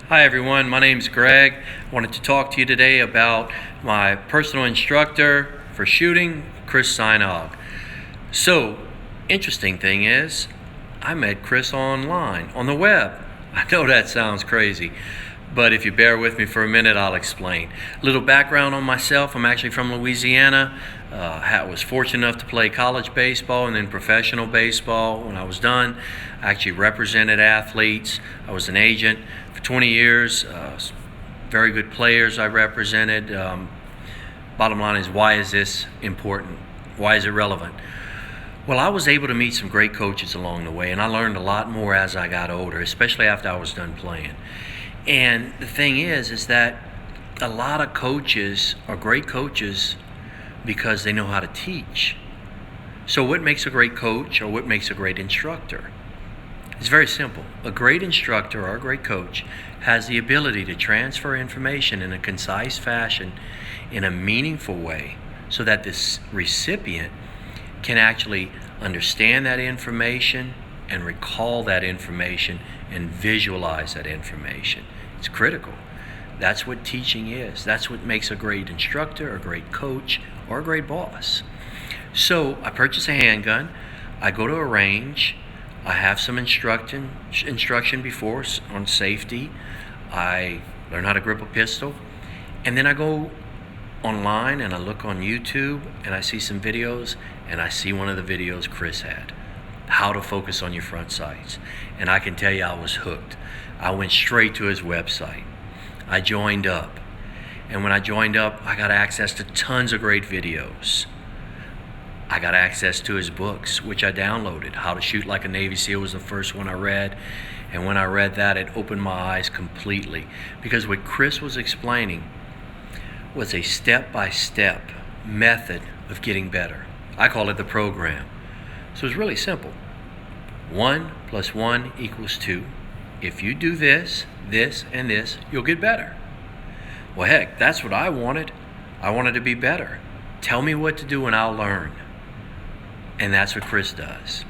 Hi everyone, my name's Greg. I wanted to talk to you today about my personal instructor for shooting, Chris Sajnog. So, interesting thing is, I met Chris online, on the web. I know that sounds crazy, but if you bear with me for a minute, I'll explain. A little background on myself. I'm actually from Louisiana. I was fortunate enough to play college baseball and then professional baseball. When I was done, I actually represented athletes. I was an agent for 20 years. Very good players I represented. Bottom line is, why is this important? Why is it relevant? Well, I was able to meet some great coaches along the way, and I learned a lot more as I got older, especially after I was done playing. And the thing is that a lot of coaches are great coaches because they know how to teach. So what makes a great coach, or what makes a great instructor? It's very simple. A great instructor or a great coach has the ability to transfer information in a concise fashion in a meaningful way so that this recipient can actually understand that information and recall that information and visualize that information. It's critical. That's what teaching is. That's what makes a great instructor, a great coach, or a great boss. So I purchase a handgun. I go to a range. I have some instruction before on safety. I learn how to grip a pistol. And then I go online and I look on YouTube and I see some videos, and I see one of the videos Chris had, how to focus on your front sights. And I can tell you, I was hooked. I went straight to his website. I joined up. And when I joined up, I got access to tons of great videos. I got access to his books, which I downloaded. How to Shoot Like a Navy SEAL was the first one I read. And when I read that, it opened my eyes completely. Because what Chris was explaining was a step-by-step method of getting better. I call it the program. So it's really simple. 1 + 1 = 2. If you do this, this, and this, you'll get better. Well, heck, that's what I wanted. I wanted to be better. Tell me what to do and I'll learn. And that's what Chris does.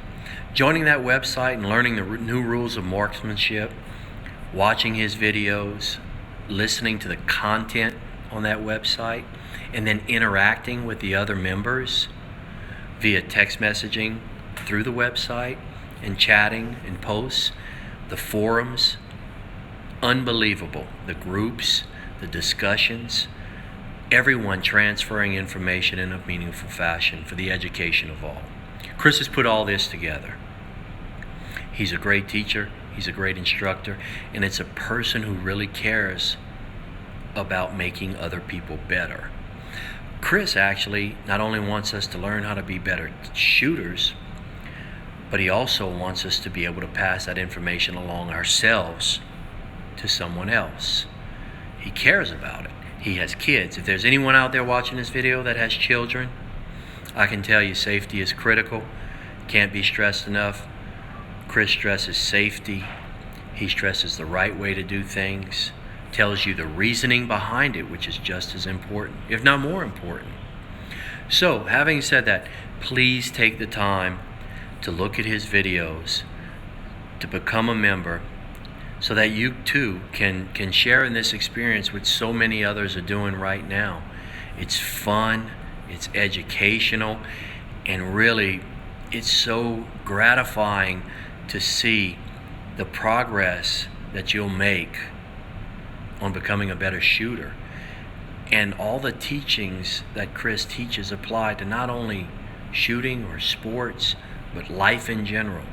Joining that website and learning the new rules of marksmanship, watching his videos, listening to the content on that website, and then interacting with the other members via text messaging through the website and chatting and posts, the forums, unbelievable. The groups, the discussions, everyone transferring information in a meaningful fashion for the education of all. Chris has put all this together. He's a great teacher, he's a great instructor, and it's a person who really cares about making other people better. Chris actually not only wants us to learn how to be better shooters, but he also wants us to be able to pass that information along ourselves to someone else. He cares about it. He has kids. If there's anyone out there watching this video that has children, I can tell you safety is critical. Can't be stressed enough. Chris stresses safety. He stresses the right way to do things. Tells you the reasoning behind it, which is just as important, if not more important. So, having said that, please take the time to look at his videos, to become a member, so that you too can share in this experience which so many others are doing right now. It's fun, it's educational, and really it's so gratifying to see the progress that you'll make on becoming a better shooter. And all the teachings that Chris teaches apply to not only shooting or sports, but life in general.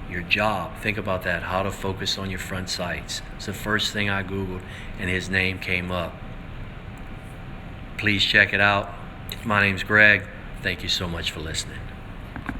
Your job, think about that, how to focus on your front sights. It's the first thing I Googled, and his name came up. Please check it out. My name's Greg. Thank you so much for listening.